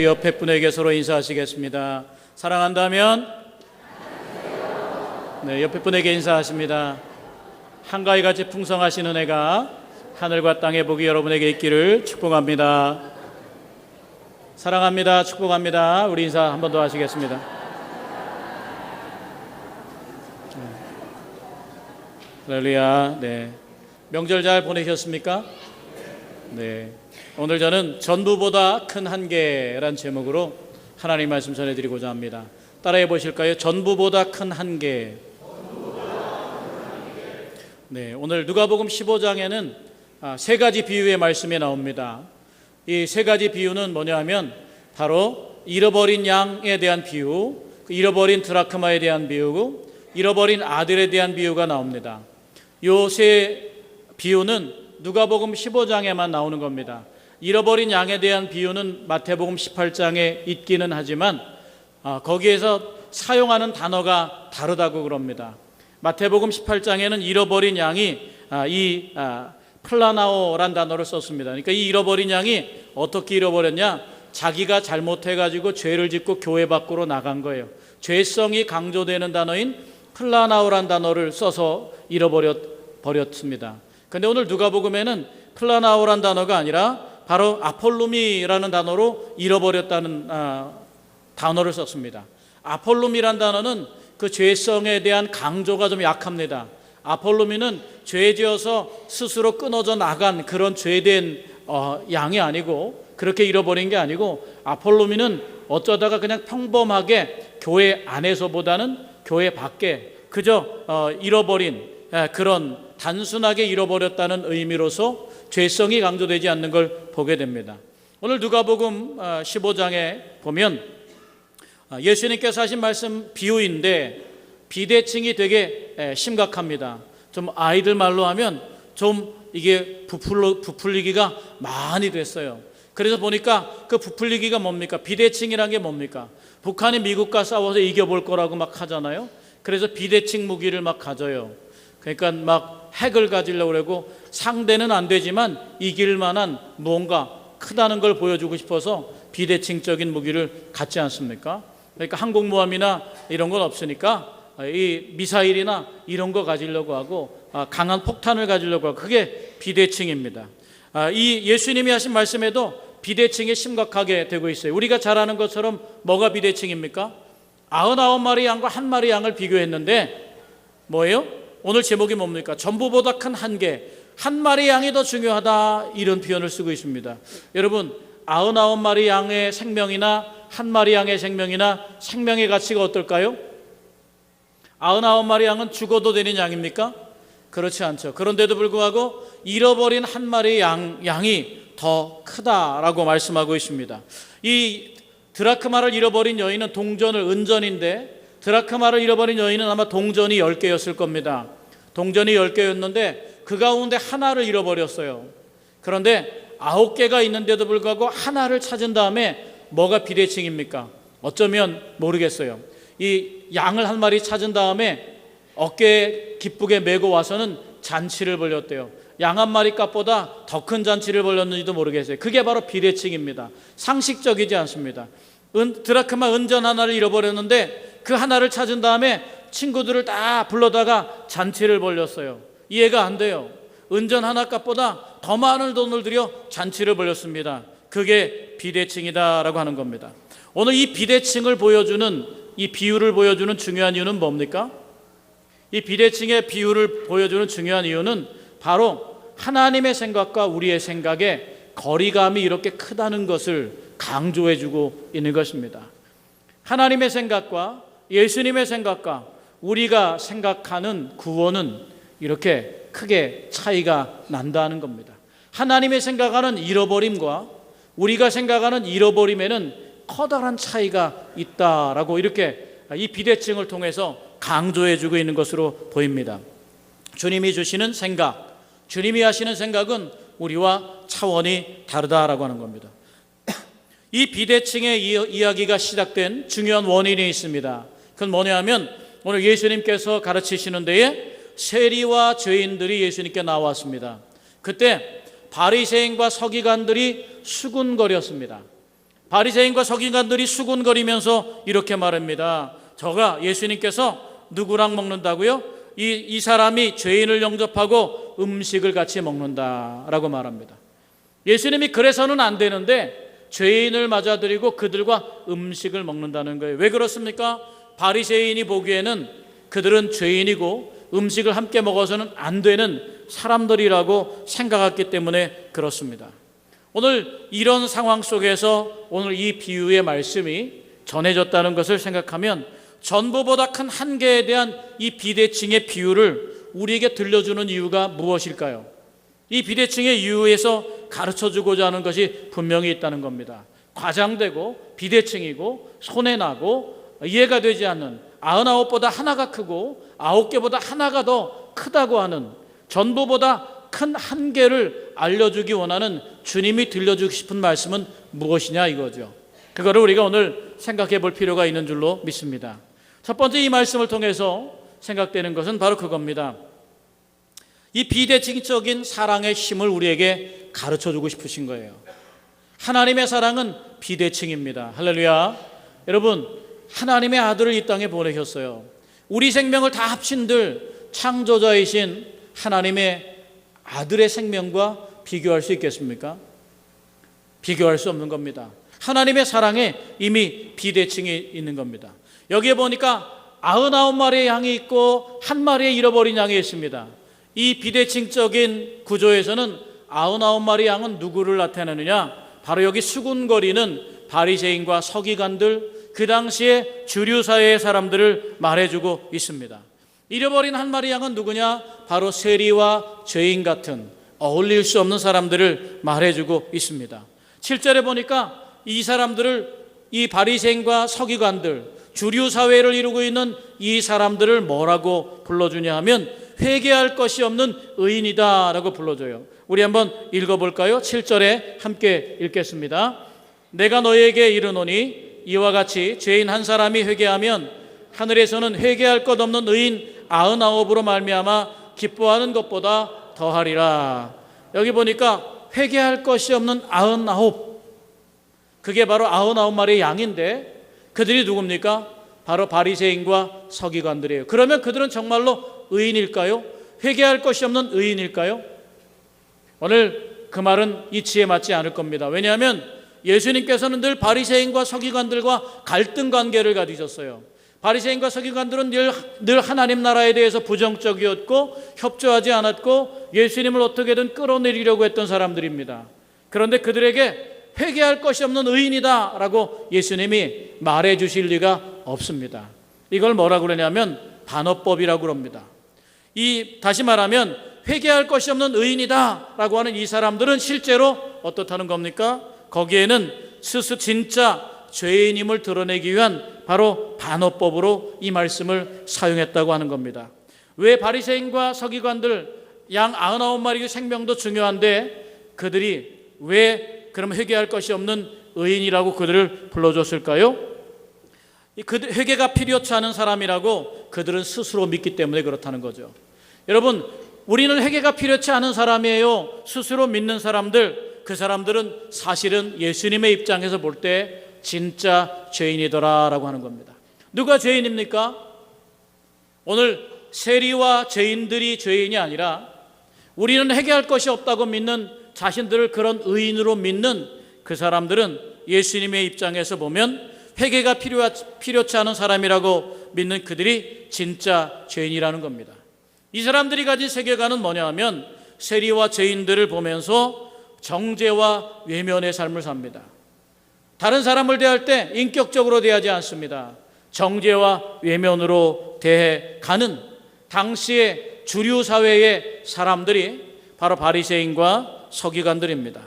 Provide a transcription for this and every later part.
옆에 분에게 서로 인사하시겠습니다. 사랑한다면 네, 옆에 분에게 인사하십니다. 한가위 같이 풍성하신 은혜가 하늘과 땅의 복이 여러분에게 있기를 축복합니다. 사랑합니다. 축복합니다. 우리 인사 한 번 더 하시겠습니다. 할렐루야. 네. 명절 잘 보내셨습니까? 네. 오늘 저는 전부보다 큰 한계란 제목으로 하나님 말씀 전해드리고자 합니다. 따라해 보실까요? 전부보다 큰 한계. 네, 오늘 누가복음 15장에는 세 가지 비유의 말씀이 나옵니다. 이 세 가지 비유는 뭐냐 하면 바로 잃어버린 양에 대한 비유, 잃어버린 드라크마에 대한 비유고 잃어버린 아들에 대한 비유가 나옵니다. 이 세 비유는 누가복음 15장에만 나오는 겁니다. 잃어버린 양에 대한 비유는 마태복음 18장에 있기는 하지만 거기에서 사용하는 단어가 다르다고 그럽니다. 마태복음 18장에는 잃어버린 양이 플라나오란 단어를 썼습니다. 그러니까 이 잃어버린 양이 어떻게 잃어버렸냐? 자기가 잘못해가지고 죄를 짓고 교회 밖으로 나간 거예요. 죄성이 강조되는 단어인 플라나오란 단어를 써서 잃어버렸습니다. 그런데 오늘 누가복음에는 플라나오란 단어가 아니라 바로 아폴루미라는 단어로 잃어버렸다는 단어를 썼습니다. 아폴루미란 단어는 그 죄성에 대한 강조가 좀 약합니다. 아폴루미는 죄 지어서 스스로 끊어져 나간 그런 죄된 양이 아니고 그렇게 잃어버린 게 아니고 아폴루미는 어쩌다가 그냥 평범하게 교회 안에서보다는 교회 밖에 그저 잃어버린 그런 단순하게 잃어버렸다는 의미로서 죄성이 강조되지 않는 걸 보게 됩니다. 오늘 누가복음 15장에 보면 예수님께서 하신 말씀 비유인데 비대칭이 되게 심각합니다. 좀 아이들 말로 하면 좀 이게 부풀리기가 많이 됐어요. 그래서 보니까 그 부풀리기가 뭡니까? 비대칭이란 게 뭡니까? 북한이 미국과 싸워서 이겨볼 거라고 막 하잖아요. 그래서 비대칭 무기를 막 가져요. 그러니까 막 핵을 가지려고 그러고 상대는 안 되지만 이길 만한 무언가 크다는 걸 보여주고 싶어서 비대칭적인 무기를 갖지 않습니까? 그러니까 항공모함이나 이런 건 없으니까 이 미사일이나 이런 거 가지려고 하고 강한 폭탄을 가지려고 하고 그게 비대칭입니다. 이 예수님이 하신 말씀에도 비대칭이 심각하게 되고 있어요. 우리가 잘 아는 것처럼 뭐가 비대칭입니까? 99마리 양과 한 마리 양을 비교했는데 뭐예요? 오늘 제목이 뭡니까? 전부보다 큰 한계, 한 마리 양이 더 중요하다 이런 표현을 쓰고 있습니다. 여러분 99마리 양의 생명이나 한 마리 양의 생명이나 생명의 가치가 어떨까요? 99마리 양은 죽어도 되는 양입니까? 그렇지 않죠. 그런데도 불구하고 잃어버린 한 마리 양이 더 크다라고 말씀하고 있습니다. 이 드라크마를 잃어버린 여인은 동전을 은전인데 드라크마를 잃어버린 여인은 아마 동전이 10개였을 겁니다. 동전이 10개였는데 그 가운데 하나를 잃어버렸어요. 그런데 9개가 있는데도 불구하고 하나를 찾은 다음에 뭐가 비대칭입니까? 어쩌면 모르겠어요. 이 양을 한 마리 찾은 다음에 어깨에 기쁘게 메고 와서는 잔치를 벌였대요. 양 한 마리 값보다 더 큰 잔치를 벌였는지도 모르겠어요. 그게 바로 비대칭입니다. 상식적이지 않습니다. 드라크마 은전 하나를 잃어버렸는데 그 하나를 찾은 다음에 친구들을 다 불러다가 잔치를 벌였어요. 이해가 안 돼요. 은전 하나 값보다 더 많은 돈을 들여 잔치를 벌였습니다. 그게 비대칭이다라고 하는 겁니다. 오늘 이 비대칭을 보여주는 이 비유를 보여주는 중요한 이유는 뭡니까? 이 비대칭의 비유를 보여주는 중요한 이유는 바로 하나님의 생각과 우리의 생각의 거리감이 이렇게 크다는 것을 강조해주고 있는 것입니다. 하나님의 생각과 예수님의 생각과 우리가 생각하는 구원은 이렇게 크게 차이가 난다는 겁니다. 하나님의 생각하는 잃어버림과 우리가 생각하는 잃어버림에는 커다란 차이가 있다라고 이렇게 이 비대칭을 통해서 강조해주고 있는 것으로 보입니다. 주님이 주시는 생각, 주님이 하시는 생각은 우리와 차원이 다르다라고 하는 겁니다. 이 비대칭의 이야기가 시작된 중요한 원인이 있습니다. 그건 뭐냐 하면 오늘 예수님께서 가르치시는 데에 세리와 죄인들이 예수님께 나왔습니다. 그때 바리새인과 서기관들이 수군거렸습니다. 바리새인과 서기관들이 수군거리면서 이렇게 말합니다. 저가 예수님께서 누구랑 먹는다고요? 이 사람이 죄인을 영접하고 음식을 같이 먹는다라고 말합니다. 예수님이 그래서는 안 되는데 죄인을 맞아들이고 그들과 음식을 먹는다는 거예요. 왜 그렇습니까? 바리새인이 보기에는 그들은 죄인이고 음식을 함께 먹어서는 안 되는 사람들이라고 생각했기 때문에 그렇습니다. 오늘 이런 상황 속에서 오늘 이 비유의 말씀이 전해졌다는 것을 생각하면 전부보다 큰 한계에 대한 이 비대칭의 비유를 우리에게 들려주는 이유가 무엇일까요? 이 비대칭의 이유에서 가르쳐주고자 하는 것이 분명히 있다는 겁니다. 과장되고 비대칭이고 손해나고 이해가 되지 않는 99보다 하나가 크고 9개보다 하나가 더 크다고 하는 전부보다 큰 한계를 알려주기 원하는 주님이 들려주고 싶은 말씀은 무엇이냐 이거죠. 그거를 우리가 오늘 생각해 볼 필요가 있는 줄로 믿습니다. 첫 번째 이 말씀을 통해서 생각되는 것은 바로 그겁니다. 이 비대칭적인 사랑의 힘을 우리에게 가르쳐주고 싶으신 거예요. 하나님의 사랑은 비대칭입니다. 할렐루야. 여러분, 하나님의 아들을 이 땅에 보내셨어요. 우리 생명을 다 합친들 창조자이신 하나님의 아들의 생명과 비교할 수 있겠습니까? 비교할 수 없는 겁니다. 하나님의 사랑에 이미 비대칭이 있는 겁니다. 여기에 보니까 99마리의 양이 있고 1마리의 잃어버린 양이 있습니다. 이 비대칭적인 구조에서는 99마리 양은 누구를 나타내느냐? 바로 여기 수군거리는 바리새인과 서기관들, 그 당시에 주류 사회의 사람들을 말해주고 있습니다. 잃어버린 1마리 양은 누구냐? 바로 세리와 죄인 같은 어울릴 수 없는 사람들을 말해주고 있습니다. 7절에 보니까 이 사람들을, 이 바리새인과 서기관들, 주류 사회를 이루고 있는 이 사람들을 뭐라고 불러주냐 하면 회개할 것이 없는 의인이다 라고 불러줘요. 우리 한번 읽어볼까요? 7절에 함께 읽겠습니다. 내가 너희에게 이르노니 이와 같이 죄인 한 사람이 회개하면 하늘에서는 회개할 것 없는 의인 99으로 말미암아 기뻐하는 것보다 더하리라. 여기 보니까 회개할 것이 없는 99, 그게 바로 99마리의 양인데 그들이 누굽니까? 바로 바리새인과 서기관들이에요. 그러면 그들은 정말로 의인일까요? 회개할 것이 없는 의인일까요? 오늘 그 말은 이치에 맞지 않을 겁니다. 왜냐하면 예수님께서는 늘 바리새인과 서기관들과 갈등 관계를 가지셨어요. 바리새인과 서기관들은 늘 하나님 나라에 대해서 부정적이었고 협조하지 않았고 예수님을 어떻게든 끌어내리려고 했던 사람들입니다. 그런데 그들에게 회개할 것이 없는 의인이다 라고 예수님이 말해 주실 리가 없습니다. 이걸 뭐라고 그러냐면 반어법이라고 그럽니다. 다시 말하면 회개할 것이 없는 의인이다 라고 하는 이 사람들은 실제로 어떻다는 겁니까? 거기에는 스스로 진짜 죄인임을 드러내기 위한 바로 반어법으로 이 말씀을 사용했다고 하는 겁니다. 왜 바리새인과 서기관들 양 99마리의 생명도 중요한데 그들이 왜 그럼 회개할 것이 없는 의인이라고 그들을 불러줬을까요? 회개가 필요치 않은 사람이라고 그들은 스스로 믿기 때문에 그렇다는 거죠. 여러분, 우리는 회개가 필요치 않은 사람이에요. 스스로 믿는 사람들, 그 사람들은 사실은 예수님의 입장에서 볼 때 진짜 죄인이더라라고 하는 겁니다. 누가 죄인입니까? 오늘 세리와 죄인들이 죄인이 아니라 우리는 회개할 것이 없다고 믿는 자신들을 그런 의인으로 믿는 그 사람들은 예수님의 입장에서 보면 회개가 필요치 않은 사람이라고 믿는 그들이 진짜 죄인이라는 겁니다. 이 사람들이 가진 세계관은 뭐냐 하면 세리와 죄인들을 보면서 정죄와 외면의 삶을 삽니다. 다른 사람을 대할 때 인격적으로 대하지 않습니다. 정죄와 외면으로 대해가는 당시의 주류 사회의 사람들이 바로 바리새인과 서기관들입니다.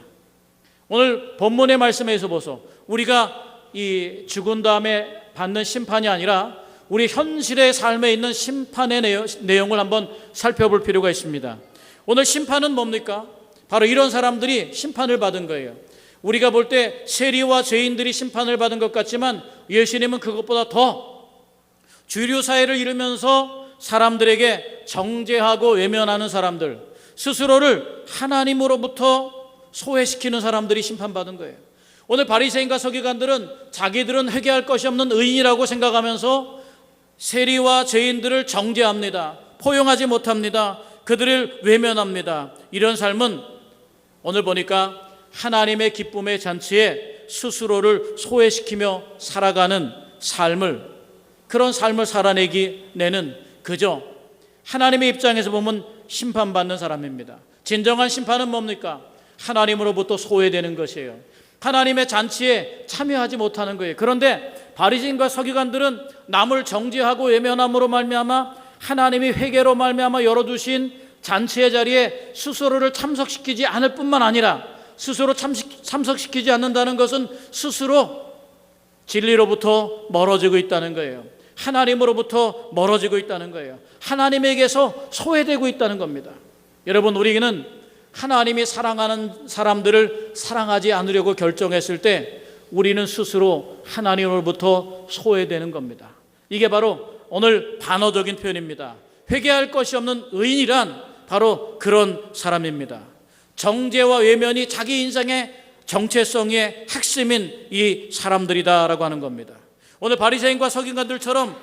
오늘 본문의 말씀에서 보소, 우리가 이 죽은 다음에 받는 심판이 아니라 우리 현실의 삶에 있는 심판의 내용을 한번 살펴볼 필요가 있습니다. 오늘 심판은 뭡니까? 바로 이런 사람들이 심판을 받은 거예요. 우리가 볼 때 세리와 죄인들이 심판을 받은 것 같지만 예수님은 그것보다 더 주류 사회를 이루면서 사람들에게 정죄하고 외면하는 사람들, 스스로를 하나님으로부터 소외시키는 사람들이 심판받은 거예요. 오늘 바리새인과 서기관들은 자기들은 회개할 것이 없는 의인이라고 생각하면서 세리와 죄인들을 정죄합니다. 포용하지 못합니다. 그들을 외면합니다. 이런 삶은 오늘 보니까 하나님의 기쁨의 잔치에 스스로를 소외시키며 살아가는 그런 삶을 살아내는 그저 하나님의 입장에서 보면 심판받는 사람입니다. 진정한 심판은 뭡니까? 하나님으로부터 소외되는 것이에요. 하나님의 잔치에 참여하지 못하는 거예요. 그런데 바리새인과 서기관들은 남을 정죄하고 외면함으로 말미암아 하나님이 회개로 말미암아 열어두신 잔치의 자리에 스스로를 참석시키지 않을 뿐만 아니라 스스로 참석시키지 않는다는 것은 스스로 진리로부터 멀어지고 있다는 거예요. 하나님으로부터 멀어지고 있다는 거예요. 하나님에게서 소외되고 있다는 겁니다. 여러분, 우리는 하나님이 사랑하는 사람들을 사랑하지 않으려고 결정했을 때 우리는 스스로 하나님으로부터 소외되는 겁니다. 이게 바로 오늘 반어적인 표현입니다. 회개할 것이 없는 의인이란 바로 그런 사람입니다. 정죄와 외면이 자기 인생의 정체성의 핵심인 이 사람들이다라고 하는 겁니다. 오늘 바리새인과 서기관들처럼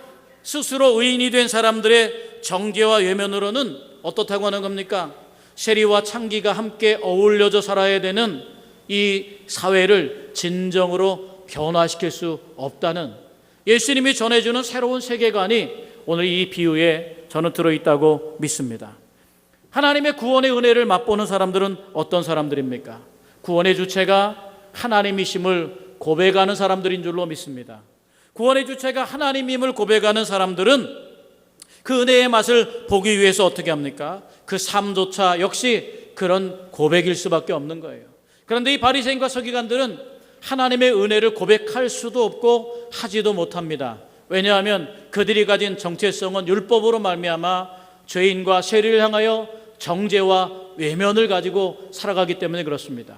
스스로 의인이 된 사람들의 정죄와 외면으로는 어떻다고 하는 겁니까? 세리와 창기가 함께 어울려져 살아야 되는 이 사회를 진정으로 변화시킬 수 없다는 예수님이 전해주는 새로운 세계관이 오늘 이 비유에 저는 들어있다고 믿습니다. 하나님의 구원의 은혜를 맛보는 사람들은 어떤 사람들입니까? 구원의 주체가 하나님이심을 고백하는 사람들인 줄로 믿습니다. 구원의 주체가 하나님임을 고백하는 사람들은 그 은혜의 맛을 보기 위해서 어떻게 합니까? 그 삶조차 역시 그런 고백일 수밖에 없는 거예요. 그런데 이 바리새인과 서기관들은 하나님의 은혜를 고백할 수도 없고 하지도 못합니다. 왜냐하면 그들이 가진 정체성은 율법으로 말미암아 죄인과 세리를 향하여 정죄와 외면을 가지고 살아가기 때문에 그렇습니다.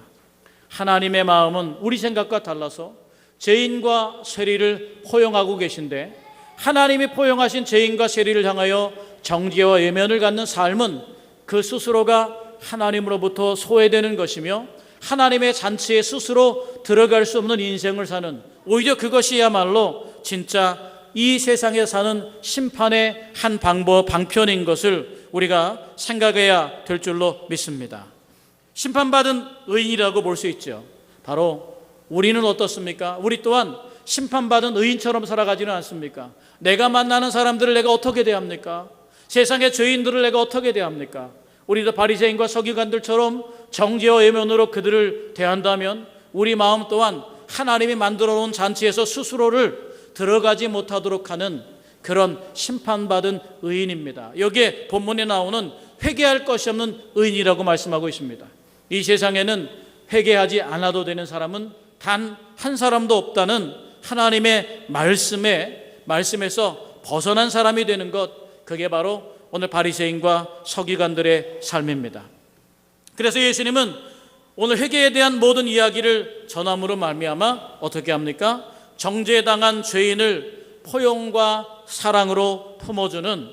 하나님의 마음은 우리 생각과 달라서 죄인과 세리를 포용하고 계신데 하나님이 포용하신 죄인과 세리를 향하여 정죄와 외면을 갖는 삶은 그 스스로가 하나님으로부터 소외되는 것이며 하나님의 잔치에 스스로 들어갈 수 없는 인생을 사는, 오히려 그것이야말로 진짜 이 세상에 사는 심판의 한 방편인 것을 우리가 생각해야 될 줄로 믿습니다. 심판받은 의인이라고 볼 수 있죠. 바로 우리는 어떻습니까? 우리 또한 심판받은 의인처럼 살아가지는 않습니까? 내가 만나는 사람들을 내가 어떻게 대합니까? 세상의 죄인들을 내가 어떻게 대합니까? 우리도 바리새인과 서기관들처럼 정죄와 외면으로 그들을 대한다면 우리 마음 또한 하나님이 만들어 놓은 잔치에서 스스로를 들어가지 못하도록 하는 그런 심판받은 의인입니다. 여기에 본문에 나오는 회개할 것이 없는 의인이라고 말씀하고 있습니다. 이 세상에는 회개하지 않아도 되는 사람은 단 한 사람도 없다는 하나님의 말씀에서 벗어난 사람이 되는 것, 그게 바로 오늘 바리새인과 서기관들의 삶입니다. 그래서 예수님은 오늘 회개에 대한 모든 이야기를 전함으로 말미암아 어떻게 합니까? 정죄당한 죄인을 포용과 사랑으로 품어주는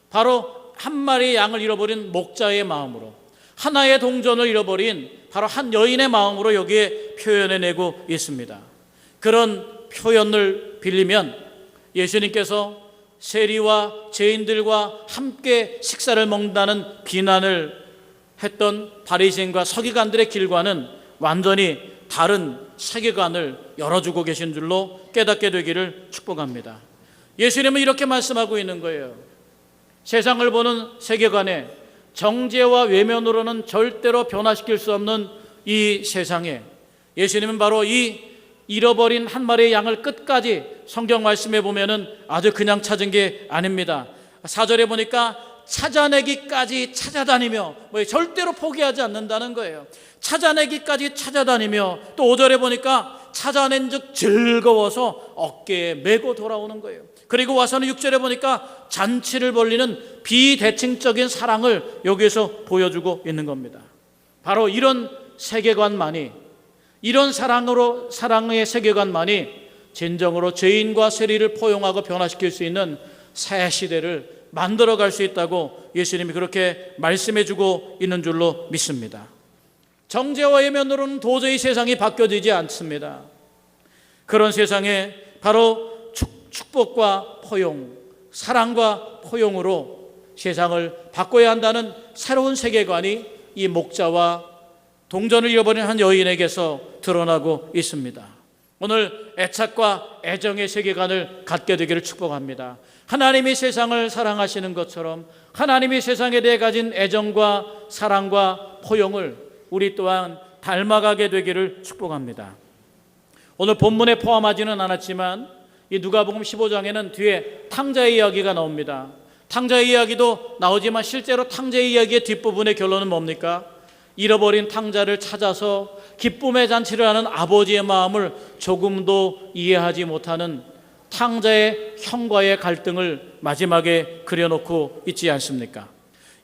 바로 한 마리의 양을 잃어버린 목자의 마음으로, 하나의 동전을 잃어버린 바로 한 여인의 마음으로 여기에 표현해내고 있습니다. 그런 표현을 빌리면 예수님께서 세리와 죄인들과 함께 식사를 먹는다는 비난을 했던 바리새인과 서기관들의 길과는 완전히 다른 세계관을 열어주고 계신 줄로 깨닫게 되기를 축복합니다. 예수님은 이렇게 말씀하고 있는 거예요. 세상을 보는 세계관에 정죄와 외면으로는 절대로 변화시킬 수 없는 이 세상에 예수님은 바로 이 잃어버린 한 마리의 양을 끝까지 성경 말씀에 보면은 아주 그냥 찾은 게 아닙니다. 4절에 보니까 찾아내기까지 찾아다니며, 절대로 포기하지 않는다는 거예요. 찾아내기까지 찾아다니며, 또 5절에 보니까 찾아낸 즉 즐거워서 어깨에 메고 돌아오는 거예요. 그리고 와서는 6절에 보니까 잔치를 벌리는 비대칭적인 사랑을 여기에서 보여주고 있는 겁니다. 바로 이런 세계관만이, 이런 사랑의 세계관만이 진정으로 죄인과 세리를 포용하고 변화시킬 수 있는 새 시대를 만들어갈 수 있다고 예수님이 그렇게 말씀해주고 있는 줄로 믿습니다. 정죄와 외면으로는 도저히 세상이 바뀌어지지 않습니다. 그런 세상에 바로 축복과 포용, 사랑과 포용으로 세상을 바꿔야 한다는 새로운 세계관이 이 목자와 동전을 잃어버린 한 여인에게서 드러나고 있습니다. 오늘 애착과 애정의 세계관을 갖게 되기를 축복합니다. 하나님이 세상을 사랑하시는 것처럼 하나님이 세상에 대해 가진 애정과 사랑과 포용을 우리 또한 닮아가게 되기를 축복합니다. 오늘 본문에 포함하지는 않았지만 이 누가복음 15장에는 뒤에 탕자의 이야기가 나옵니다. 탕자의 이야기도 나오지만 실제로 탕자의 이야기의 뒷부분의 결론은 뭡니까? 잃어버린 탕자를 찾아서 기쁨의 잔치를 하는 아버지의 마음을 조금도 이해하지 못하는 탕자의 형과의 갈등을 마지막에 그려놓고 있지 않습니까?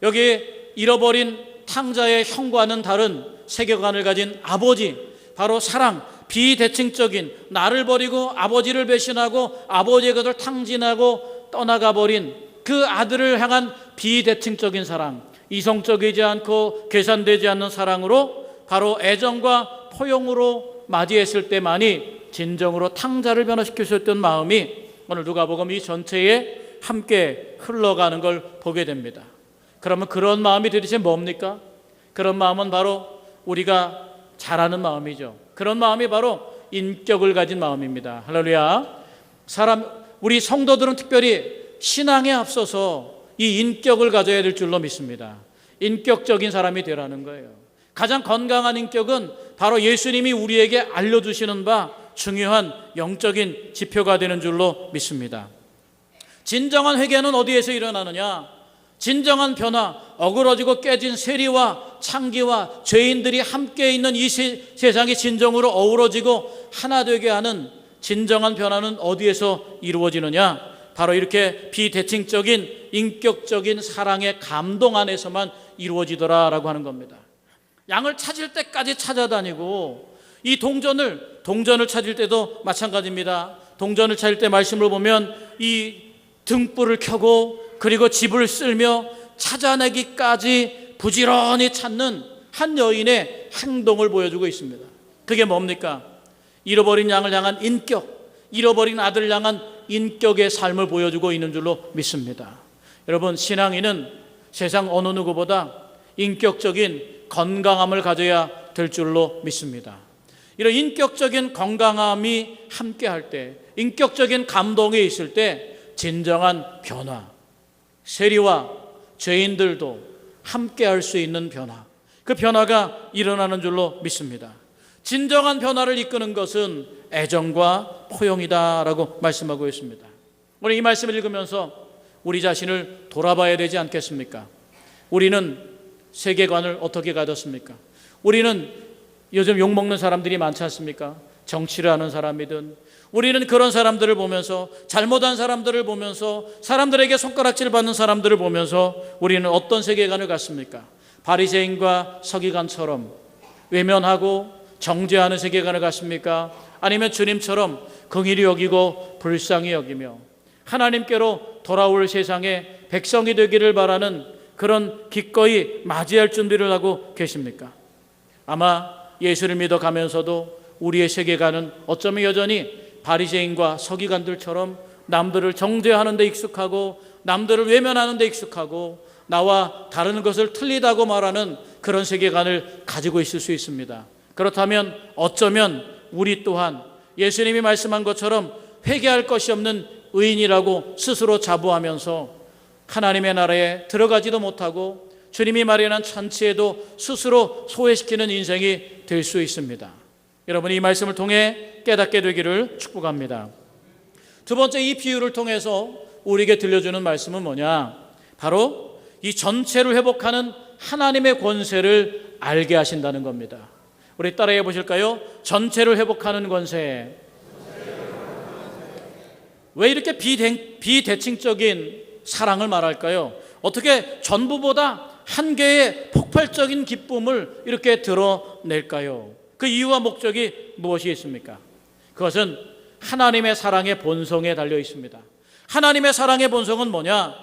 여기 잃어버린 탕자의 형과는 다른 세계관을 가진 아버지, 바로 사랑, 비대칭적인, 나를 버리고 아버지를 배신하고 아버지의 것을 탕진하고 떠나가 버린 그 아들을 향한 비대칭적인 사랑, 이성적이지 않고 계산되지 않는 사랑으로 바로 애정과 포용으로 맞이했을 때만이 진정으로 탕자를 변화시킬 수 있던 마음이 오늘 누가복음 이 전체에 함께 흘러가는 걸 보게 됩니다. 그러면 그런 마음이 도대체 뭡니까? 그런 마음은 바로 우리가 잘 아는 마음이죠. 그런 마음이 바로 인격을 가진 마음입니다. 할렐루야. 우리 성도들은 특별히 신앙에 앞서서 이 인격을 가져야 될 줄로 믿습니다. 인격적인 사람이 되라는 거예요. 가장 건강한 인격은 바로 예수님이 우리에게 알려주시는 바 중요한 영적인 지표가 되는 줄로 믿습니다. 진정한 회개는 어디에서 일어나느냐? 진정한 변화, 어그러지고 깨진 세리와 창기와 죄인들이 함께 있는 이 세상이 진정으로 어우러지고 하나 되게 하는 진정한 변화는 어디에서 이루어지느냐? 바로 이렇게 비대칭적인 인격적인 사랑의 감동 안에서만 이루어지더라라고 하는 겁니다. 양을 찾을 때까지 찾아다니고 이 동전을 찾을 때도 마찬가지입니다. 동전을 찾을 때 말씀을 보면 이 등불을 켜고 그리고 집을 쓸며 찾아내기까지 부지런히 찾는 한 여인의 행동을 보여주고 있습니다. 그게 뭡니까? 잃어버린 양을 향한 인격, 잃어버린 아들을 향한 인격의 삶을 보여주고 있는 줄로 믿습니다. 여러분, 신앙인은 세상 어느 누구보다 인격적인 건강함을 가져야 될 줄로 믿습니다. 이런 인격적인 건강함이 함께할 때, 인격적인 감동이 있을 때 진정한 변화, 세리와 죄인들도 함께할 수 있는 변화, 그 변화가 일어나는 줄로 믿습니다. 진정한 변화를 이끄는 것은 애정과 포용이다라고 말씀하고 있습니다. 오늘 이 말씀을 읽으면서 우리 자신을 돌아봐야 되지 않겠습니까? 우리는 세계관을 어떻게 가졌습니까? 우리는 요즘 욕먹는 사람들이 많지 않습니까? 정치를 하는 사람이든, 우리는 그런 사람들을 보면서, 잘못한 사람들을 보면서, 사람들에게 손가락질 받는 사람들을 보면서 우리는 어떤 세계관을 갖습니까? 바리새인과 서기관처럼 외면하고 정죄하는 세계관을 갖습니까? 아니면 주님처럼 긍휼히 여기고 불쌍히 여기며 하나님께로 돌아올 세상의 백성이 되기를 바라는 그런 기꺼이 맞이할 준비를 하고 계십니까? 아마 예수를 믿어가면서도 우리의 세계관은 어쩌면 여전히 바리새인과 서기관들처럼 남들을 정죄하는 데 익숙하고 남들을 외면하는 데 익숙하고 나와 다른 것을 틀리다고 말하는 그런 세계관을 가지고 있을 수 있습니다. 그렇다면 어쩌면 우리 또한 예수님이 말씀한 것처럼 회개할 것이 없는 의인이라고 스스로 자부하면서 하나님의 나라에 들어가지도 못하고 주님이 마련한 잔치에도 스스로 소외시키는 인생이 될 수 있습니다. 여러분, 이 말씀을 통해 깨닫게 되기를 축복합니다. 두 번째, 이 비유를 통해서 우리에게 들려주는 말씀은 뭐냐? 바로 이 전체를 회복하는 하나님의 권세를 알게 하신다는 겁니다. 우리 따라해 보실까요? 전체를 회복하는 권세. 왜 이렇게 비대칭적인 사랑을 말할까요? 어떻게 전부보다 한 개의 폭발적인 기쁨을 이렇게 드러낼까요? 그 이유와 목적이 무엇이 있습니까? 그것은 하나님의 사랑의 본성에 달려 있습니다. 하나님의 사랑의 본성은 뭐냐?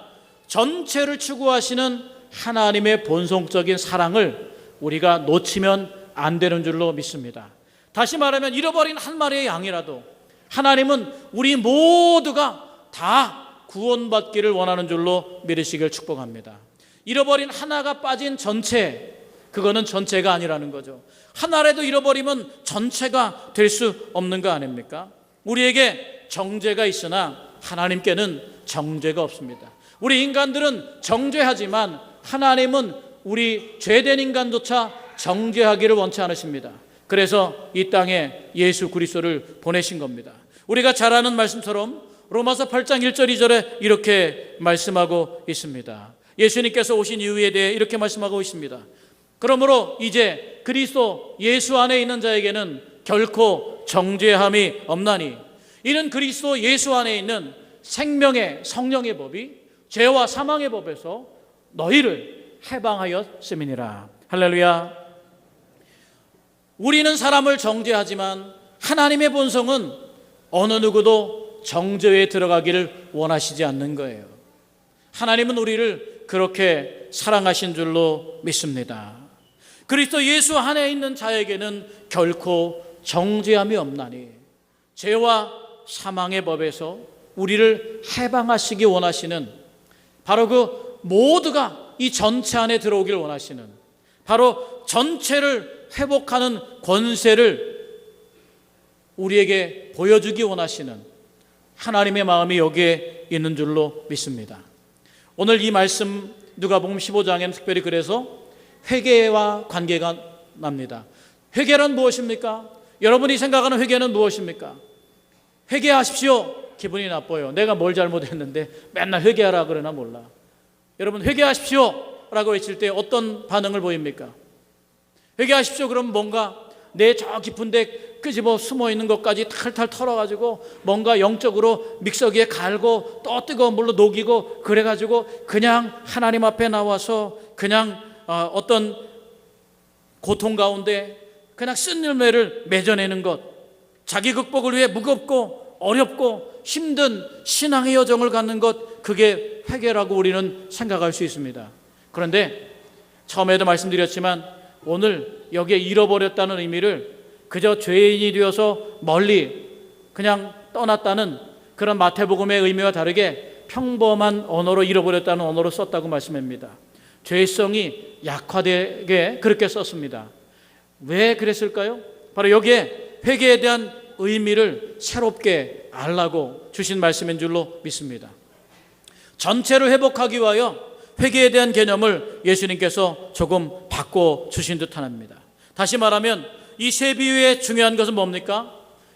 전체를 추구하시는 하나님의 본성적인 사랑을 우리가 놓치면 안 되는 줄로 믿습니다. 다시 말하면 잃어버린 한 마리의 양이라도 하나님은 우리 모두가 다 구원받기를 원하는 줄로 믿으시길 축복합니다. 잃어버린 하나가 빠진 전체, 그거는 전체가 아니라는 거죠. 하나라도 잃어버리면 전체가 될 수 없는 거 아닙니까? 우리에게 정죄가 있으나 하나님께는 정죄가 없습니다. 우리 인간들은 정죄하지만 하나님은 우리 죄된 인간조차 정죄하기를 원치 않으십니다. 그래서 이 땅에 예수 그리스도를 보내신 겁니다. 우리가 잘 아는 말씀처럼 로마서 8장 1절 2절에 이렇게 말씀하고 있습니다. 예수님께서 오신 이유에 대해 이렇게 말씀하고 있습니다. 그러므로 이제 그리스도 예수 안에 있는 자에게는 결코 정죄함이 없나니 이는 그리스도 예수 안에 있는 생명의 성령의 법이 죄와 사망의 법에서 너희를 해방하였음이니라. 할렐루야. 우리는 사람을 정죄하지만 하나님의 본성은 어느 누구도 정죄에 들어가기를 원하시지 않는 거예요. 하나님은 우리를 그렇게 사랑하신 줄로 믿습니다. 그리스도 예수 안에 있는 자에게는 결코 정죄함이 없나니 죄와 사망의 법에서 우리를 해방하시기 원하시는, 바로 그 모두가 이 전체 안에 들어오길 원하시는, 바로 전체를 회복하는 권세를 우리에게 보여주기 원하시는 하나님의 마음이 여기에 있는 줄로 믿습니다. 오늘 이 말씀 누가복음 15장에는 특별히 그래서 회개와 관계가 납니다. 회개란 무엇입니까? 여러분이 생각하는 회개는 무엇입니까? 회개하십시오. 기분이 나빠요. 내가 뭘 잘못했는데 맨날 회개하라 그러나 몰라. 여러분, 회개하십시오 라고 외칠 때 어떤 반응을 보입니까? 회개하십시오 그러면 뭔가 내 저 깊은 데 끄집어 숨어있는 것까지 탈탈 털어가지고 뭔가 영적으로 믹서기에 갈고 또 뜨거운 물로 녹이고 그래가지고 그냥 하나님 앞에 나와서 그냥 어떤 고통 가운데 그냥 쓴열매를 맺어내는 것, 자기 극복을 위해 무겁고 어렵고 힘든 신앙의 여정을 갖는 것, 그게 회개라고 우리는 생각할 수 있습니다. 그런데 처음에도 말씀드렸지만 오늘 여기에 잃어버렸다는 의미를 그저 죄인이 되어서 멀리 그냥 떠났다는 그런 마태복음의 의미와 다르게 평범한 언어로 잃어버렸다는 언어로 썼다고 말씀합니다. 죄성이 약화되게 그렇게 썼습니다. 왜 그랬을까요? 바로 여기에 회개에 대한 의미를 새롭게 알라고 주신 말씀인 줄로 믿습니다. 전체를 회복하기 위하여 회개에 대한 개념을 예수님께서 조금 바꿔 주신 듯 합니다. 다시 말하면 이 세 비유의 중요한 것은 뭡니까?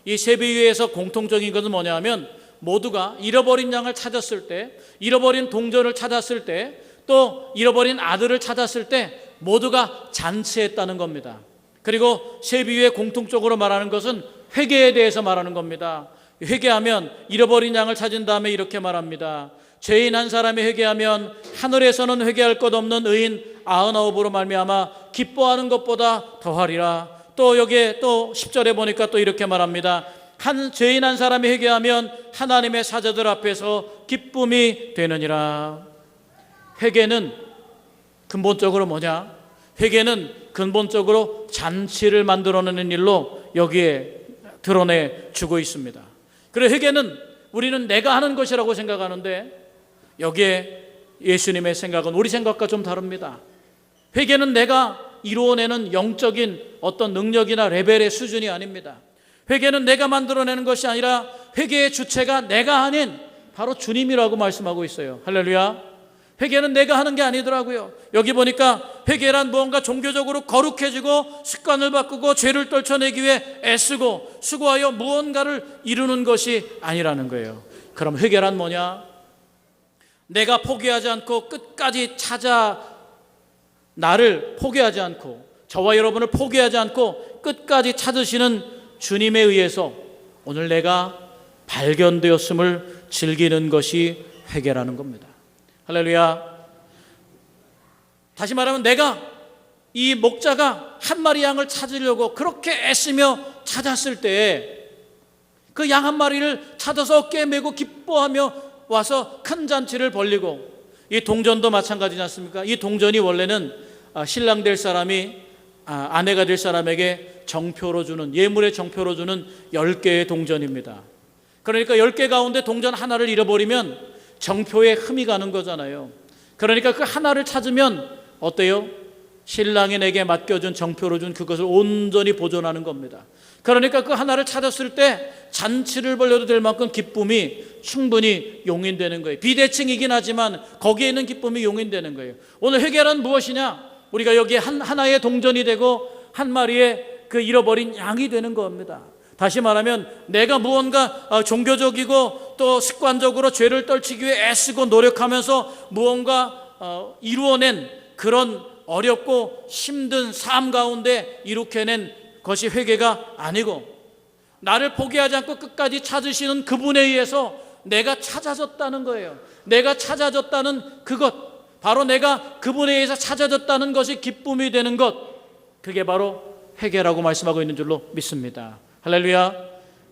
이 세 비유에서 공통적인 것은 뭐냐 하면 모두가 잃어버린 양을 찾았을 때, 잃어버린 동전을 찾았을 때, 또 잃어버린 아들을 찾았을 때 모두가 잔치했다는 겁니다. 그리고 세 비유의 공통적으로 말하는 것은 회개에 대해서 말하는 겁니다. 회개하면, 잃어버린 양을 찾은 다음에 이렇게 말합니다. 죄인 한 사람이 회개하면 하늘에서는 회개할 것 없는 의인 99으로 말미암아 기뻐하는 것보다 더하리라. 또 여기에 또 10절에 보니까 또 이렇게 말합니다. 죄인 한 사람이 회개하면 하나님의 사자들 앞에서 기쁨이 되느니라. 회개는 근본적으로 뭐냐? 회개는 근본적으로 잔치를 만들어내는 일로 여기에 드러내주고 있습니다. 그래서 회개는 우리는 내가 하는 것이라고 생각하는데 여기에 예수님의 생각은 우리 생각과 좀 다릅니다. 회개는 내가 이루어내는 영적인 어떤 능력이나 레벨의 수준이 아닙니다. 회개는 내가 만들어내는 것이 아니라 회개의 주체가 내가 아닌 바로 주님이라고 말씀하고 있어요. 할렐루야. 회개는 내가 하는 게 아니더라고요. 여기 보니까 회개란 무언가 종교적으로 거룩해지고 습관을 바꾸고 죄를 떨쳐내기 위해 애쓰고 수고하여 무언가를 이루는 것이 아니라는 거예요. 그럼 회개란 뭐냐? 내가 포기하지 않고 끝까지 찾아 나를 포기하지 않고 저와 여러분을 포기하지 않고 끝까지 찾으시는 주님에 의해서 오늘 내가 발견되었음을 즐기는 것이 회개라는 겁니다. 할렐루야. 다시 말하면 내가 이 목자가 한 마리 양을 찾으려고 그렇게 애쓰며 찾았을 때 그 양 한 마리를 찾아서 어깨에 메고 기뻐하며 와서 큰 잔치를 벌리고, 이 동전도 마찬가지지 않습니까? 이 동전이 원래는 신랑 될 사람이 아내가 될 사람에게 정표로 주는, 예물의 정표로 주는 10개의 동전입니다. 그러니까 10개 가운데 동전 하나를 잃어버리면 정표에 흠이 가는 거잖아요. 그러니까 그 하나를 찾으면 어때요? 신랑이 내게 맡겨준 정표로 준 그것을 온전히 보존하는 겁니다. 그러니까 그 하나를 찾았을 때 잔치를 벌여도 될 만큼 기쁨이 충분히 용인되는 거예요. 비대칭이긴 하지만 거기에 있는 기쁨이 용인되는 거예요. 오늘 회개란 무엇이냐? 우리가 여기에 하나의 동전이 되고 한 마리의 그 잃어버린 양이 되는 겁니다. 다시 말하면 내가 무언가 종교적이고 또 습관적으로 죄를 떨치기 위해 애쓰고 노력하면서 무언가 이루어낸 그런 어렵고 힘든 삶 가운데 이룩해낸 것이 회개가 아니고, 나를 포기하지 않고 끝까지 찾으시는 그분에 의해서 내가 찾아졌다는 거예요. 내가 찾아졌다는 그것, 바로 내가 그분에 의해서 찾아졌다는 것이 기쁨이 되는 것, 그게 바로 회개라고 말씀하고 있는 줄로 믿습니다. 할렐루야.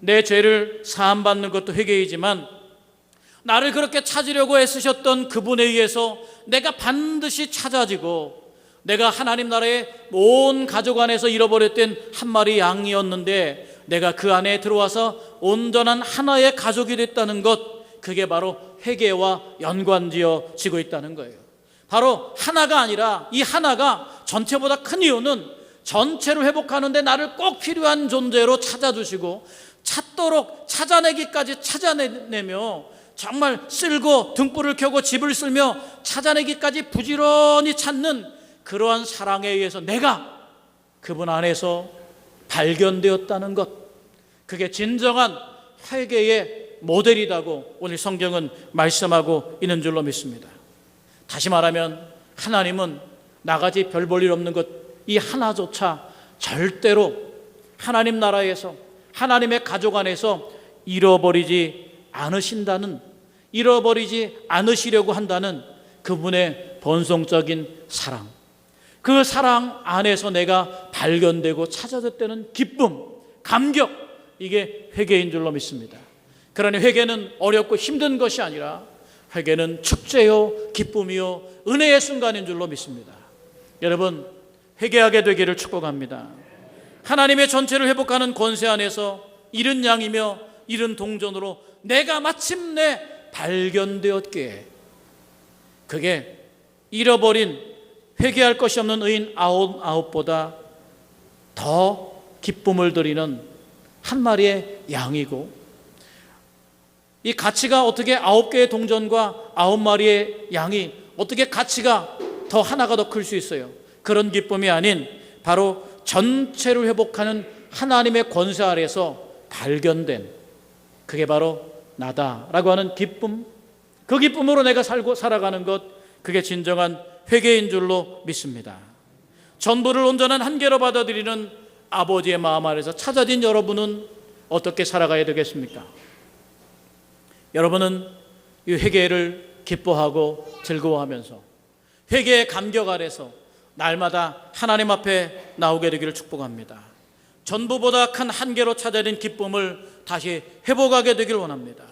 내 죄를 사함받는 것도 회개이지만 나를 그렇게 찾으려고 애쓰셨던 그분에 의해서 내가 반드시 찾아지고, 내가 하나님 나라의 온 가족 안에서 잃어버렸던 한 마리 양이었는데 내가 그 안에 들어와서 온전한 하나의 가족이 됐다는 것, 그게 바로 회개와 연관지어지고 있다는 거예요. 바로 하나가 아니라 이 하나가 전체보다 큰 이유는 전체를 회복하는데 나를 꼭 필요한 존재로 찾아주시고 찾도록 찾아내기까지 찾아내며 정말 쓸고 등불을 켜고 집을 쓸며 찾아내기까지 부지런히 찾는 그러한 사랑에 의해서 내가 그분 안에서 발견되었다는 것, 그게 진정한 회개의 모델이라고 오늘 성경은 말씀하고 있는 줄로 믿습니다. 다시 말하면 하나님은 나같이 별 볼 일 없는 것 이 하나조차 절대로 하나님 나라에서, 하나님의 가족 안에서 잃어버리지 않으신다는, 잃어버리지 않으시려고 한다는 그분의 본성적인 사랑, 그 사랑 안에서 내가 발견되고 찾아졌다는 기쁨, 감격, 이게 회개인 줄로 믿습니다. 그러니 회개는 어렵고 힘든 것이 아니라 회개는 축제요 기쁨이요 은혜의 순간인 줄로 믿습니다. 여러분, 회개하게 되기를 축복합니다. 하나님의 전체를 회복하는 권세 안에서 잃은 양이며 잃은 동전으로 내가 마침내 발견되었기에, 그게 잃어버린 회개할 것이 없는 의인 아홉보다 더 기쁨을 드리는 한 마리의 양이고, 이 가치가 어떻게 9개의 동전과 9마리의 양이 어떻게 가치가 더 하나가 더 클 수 있어요? 그런 기쁨이 아닌 바로 전체를 회복하는 하나님의 권세 아래서 발견된, 그게 바로 나다라고 하는 기쁨, 그 기쁨으로 내가 살아가는 것, 그게 진정한 회개인 줄로 믿습니다. 전부를 온전한 한계로 받아들이는 아버지의 마음 아래서 찾아진 여러분은 어떻게 살아가야 되겠습니까? 여러분은 이 회개를 기뻐하고 즐거워하면서 회개의 감격 아래서 날마다 하나님 앞에 나오게 되기를 축복합니다. 전부보다 큰 한계로 찾아진 기쁨을 다시 회복하게 되기를 원합니다.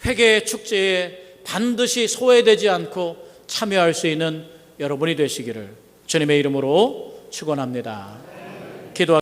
회개의 축제에 반드시 소외되지 않고 참여할 수 있는 여러분이 되시기를 주님의 이름으로 축원합니다. 기도하겠습니다.